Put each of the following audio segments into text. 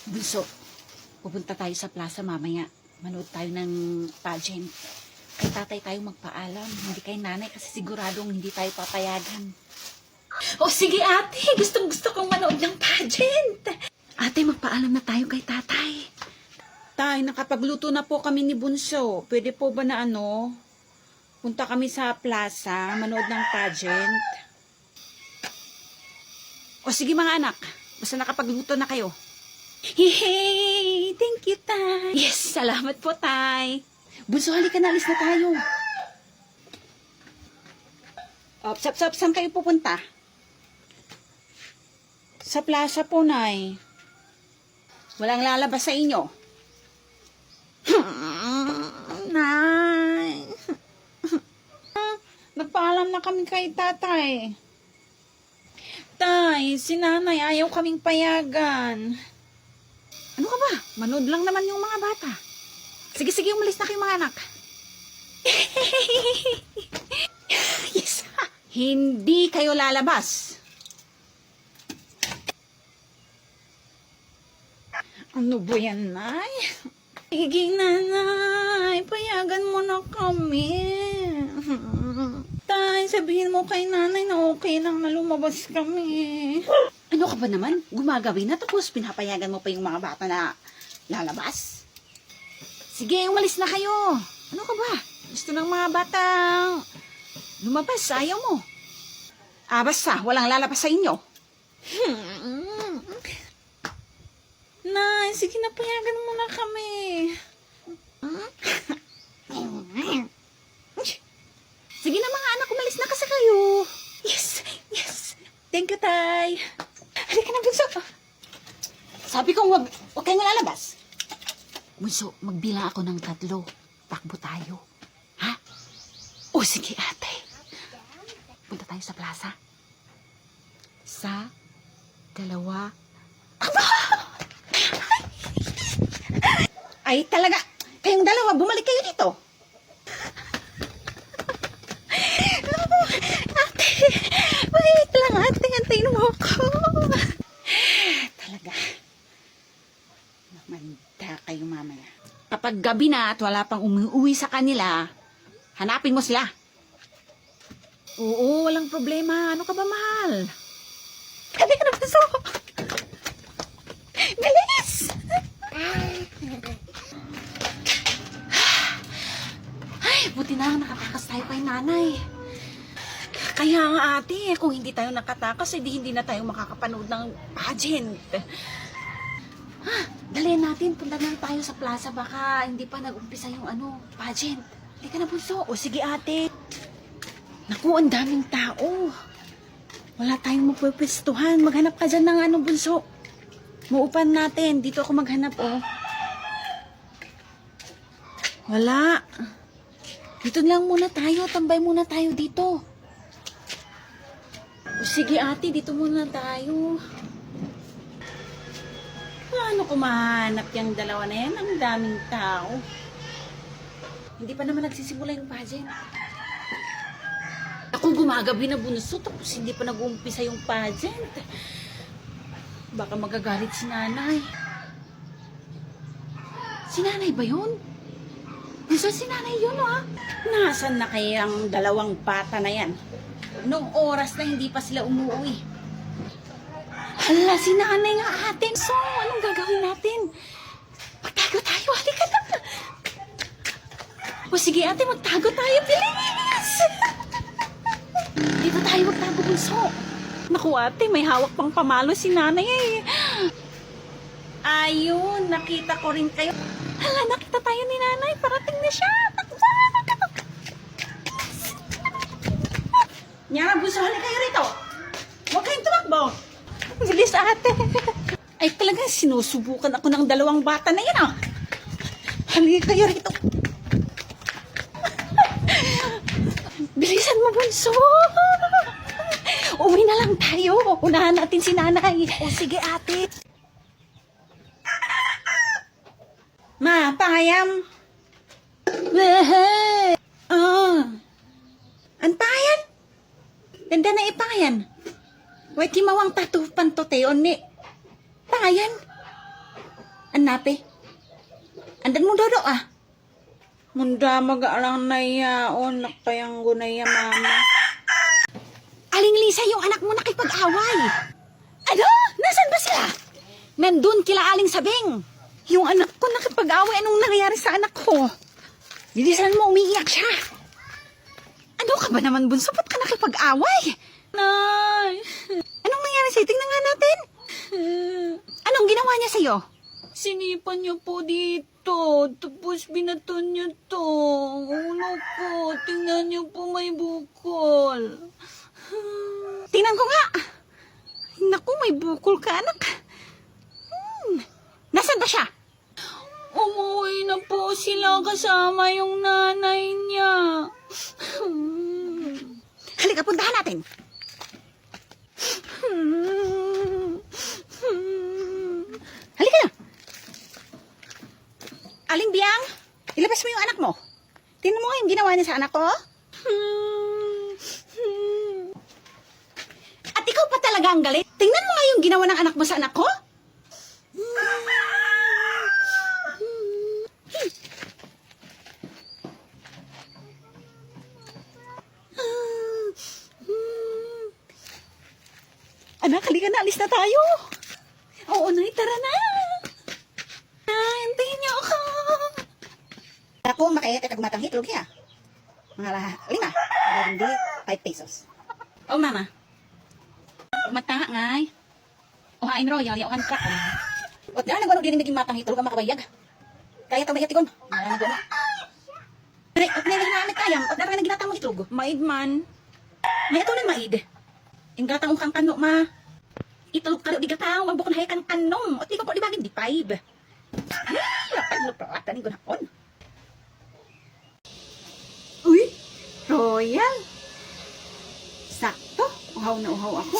Bunso, pupunta tayo sa plaza mamaya. Manood tayo ng pageant. Kay tatay tayo magpaalam. Hindi kay nanay kasi siguradong hindi tayo papayagan. O sige ate, gustong gusto kong manood ng pageant. Ate, magpaalam na tayo kay tatay. Tay, nakapagluto na po kami ni Bunso. Pwede po ba na punta kami sa plaza, manood ng pageant? O sige mga anak, basta nakapagluto na kayo. Hey, thank you, Tay. Yes, salamat po, Tay. Bunso, halika na, alis na tayo. Saan kayo pupunta? Sa plaza po, Nay. Walang lalabas sa inyo. Nay. Nagpaalam na kami kay tatay. Tay, si nanay ayaw kaming payagan. Ano ka ba? Manood lang naman yung mga bata. Sige, umalis na kayo mga anak. Yes. Hindi kayo lalabas. Ano ba yan, Nay? Sige, nanay. Payagan mo na kami. Tay, sabihin mo kay nanay na okay lang na lumabas kami. Ano ka ba naman? Gumagawin na tapos pinapayagan mo pa yung mga bata na lalabas? Sige, umalis na kayo. Ano ka ba? Gusto ng mga batang lumabas, ayaw mo. Basta, walang lalabas sa inyo. Nay, sige na, payagan mo na kami. Sige na mga anak, umalis na kasi kayo. Yes. Thank you, Tay. Halika na, Bunso. Sabi kong wag kayong lalabas. Bunso, magbilang ako ng 3. Takbo tayo. Ha? O sige, ate. Punta tayo sa plaza. 1, 2. Aba! Ay, talaga. Kayong dalawa, bumalik kayo dito. Ate, wait lang, ate. Antayin mo ako. Talaga. Manda kayo mamaya. Kapag gabi na at wala pang umuwi sa kanila, hanapin mo sila. Oo, walang problema. Ano ka ba, mahal? Halika na, Bunso. Bilis! Ay, buti na nakatakas tayo kay nanay. Kaya nga ate, kung hindi tayo nakatakas, hindi na tayo makakapanood ng pageant. Dalihan natin, punta na tayo sa plaza, baka hindi pa nag-umpisa yung pageant. Hindi ka na, Bunso. O sige ate. Naku, ang daming tao. Wala tayong mapupwestuhan. Maghanap ka dyan ng Bunso. Muupan natin. Dito ako maghanap, Wala. Dito lang muna tayo. Tambay muna tayo dito. O sige ate, dito muna tayo. Paano ko mahanap yung dalawa na yan? Ang daming tao. Hindi pa naman nagsisimula yung pageant. Ako gumagabi na, Bunso, tapos hindi pa nag-uumpisa yung pageant. Baka magagalit si nanay. Si nanay ba yun? Bunso, si nanay yun, Nasaan na kayang dalawang bata na yan? Noong oras na hindi pa sila umuwi. Hala, si nanay nga atin. So, anong gagawin natin? Magtago tayo, halika na. O sige ate, magtago tayo, bilis! Dito tayo magtago, Bunso. Naku ate, may hawak pang pamalo si nanay Ayun, nakita ko rin kayo. Hala, nakita tayo ni nanay. Parating na siya. Nyara, Bunso, halika kayo rito. Huwag kayong tumakbo. Bilis ate. Ay talagang sinusubukan ako ng dalawang bata na yan Halika kayo rito. Bilisan mo, Bunso. Uwi na lang tayo. Unahan natin si nanay. O sige ate. Ma, pangayam. Wehe. Antayan. Ganda na ipangayan. Wait, kimawang tatu pantoteon ni. Pangayan. Anape. Andan mo dodo ah. Munda mag-alang na yaon, nakayang gunaya mama. Aling Lisa, yung anak mo nakipag-away. Ano? Nasaan ba sila? Nandun kila Aling Sabing. Yung anak ko nakipag-away, anong nangyayari sa anak ko? Bilisan mo, umiiyak siya. Ano ka ba naman, bunso? Ba't ka nakipag-away? Nay. Anong nangyari sa'yo? Tingnan nga natin. Anong ginawa niya sa'yo? Sinipan niyo po dito. Tapos binaton niyo to. Ulo ko. Tingnan niyo po may bukol. Tingnan ko nga. Naku, may bukol ka, anak. Nasaan ba siya? Umuwi na po sila kasama yung nanay niya. Halika, puntahan natin. Halika na. Aling Biang, ilabas mo yung anak mo. Tingnan mo nga yung ginawa niya sa anak ko. At ikaw pa talaga ang galit. Tingnan mo nga yung ginawa ng anak mo sa anak ko. Anak, halika na. Alis na tayo. Oo, Nay, tara na. Ay, antayin niyo ako. Ako, makaya ka gumatang hitlog ya. Mga 5. Hindi, 5 pesos. Oh, mama. Mata ngay. O hain royal, yaw ka. O dahil nagwano din naging matang hitlog ang makabayag. Kaya ito mayat ikon. Mga nagwano. Pero, o pinahinamit kayang, o dahil naginatang mo hitlog. Maid man. May ito na maid. Inggatang ukang kano, ma. Itulog ka rin, di gatang, magbukon hay kan kanong. O di ko po libagin, di 5. Ay, lapad mo pa, tanin ko na on. Uy, Royal. Sakto, uhaw na uhaw ako.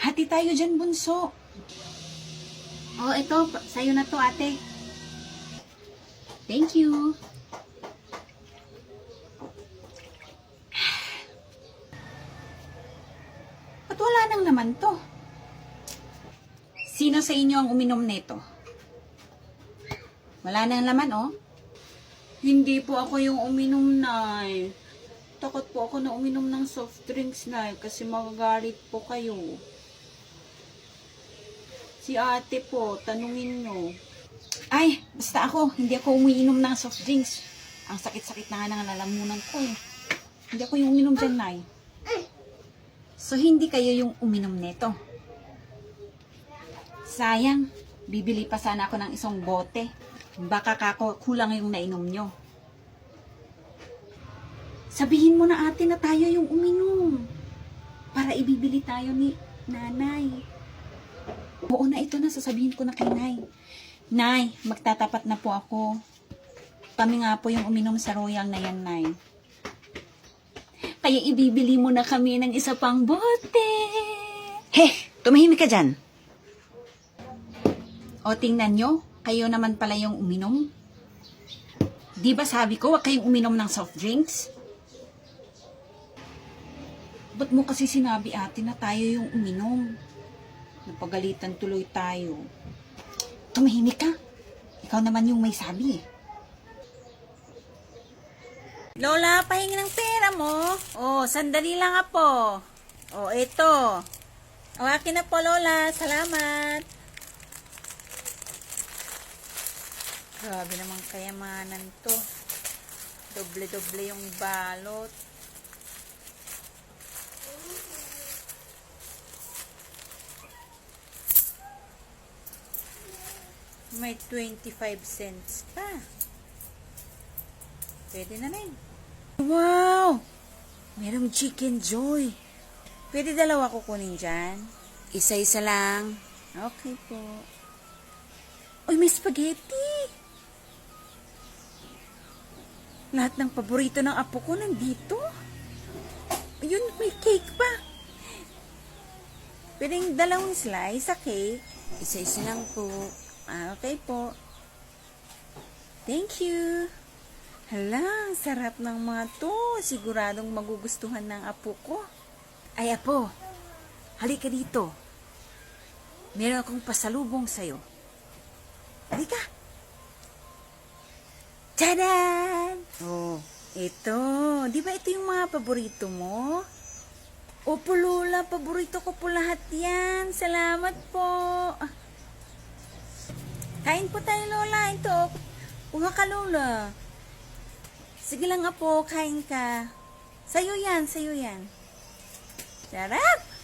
Hati tayo dyan, bunso. Oh, ito, sa'yo na to, ate. Thank you. Ba't wala nang naman to? Sino sa inyo ang uminom nito? Wala nang laman, oh. Hindi po ako yung uminom, Nay. Takot po ako na uminom ng soft drinks, Nay, kasi magagalit po kayo. Si ate po, tanungin nyo. Ay, basta ako, hindi ako umiinom ng soft drinks. Ang sakit-sakit na nga ng lalamunan ko, eh. Hindi ako yung uminom dyan, Nay. So, hindi kayo yung uminom nito. Sayang, bibili pa sana ako ng isang bote. Baka kulang yung nainom nyo. Sabihin mo na ate na tayo yung uminom. Para ibibili tayo ni nanay. Oo na, ito na, sasabihin ko na kay Nay. Nay, magtatapat na po ako. Kami nga po yung uminom sa Royal na yan, Nay. Kaya ibibili mo na kami ng isa pang bote. Tumahimik ka dyan. O, tingnan nyo, kayo naman pala yung uminom. Di ba sabi ko, wag kayong uminom ng soft drinks? Ba't mo kasi sinabi ate na tayo yung uminom? Napagalitan tuloy tayo. Tumahimik ka. Ikaw naman yung may sabi. Lola, pahingi ng pera mo. Oh, sandali lang po. Oh, ito. O, akin na po, Lola. Salamat. Grabe naman kayamanan to. Doble-doble yung balot. May 25 cents pa. Pwede na rin. Wow! Merong Chicken Joy. Pwede dalawa kukunin dyan? Isa-isa lang. Okay po. Uy, may spaghetti. Lahat ng paborito ng apo ko nandito. Ayun, may cake pa. Pwedeng dalawang slice sa cake. Isa-isa lang po. Okay po. Thank you. Hala, sarap ng mga to. Siguradong magugustuhan ng apo ko. Ay, apo. Halika dito. Meron akong pasalubong sa'yo. Halika. Tadaan! Oh, ito. Di ba ito yung mga paborito mo? Opo, Lola. Paborito ko po lahat yan. Salamat po. Kain po tayo, Lola. Ito. Bunga ka, Lola. Sige lang, Apo. Kain ka. Sa'yo yan. Sarap!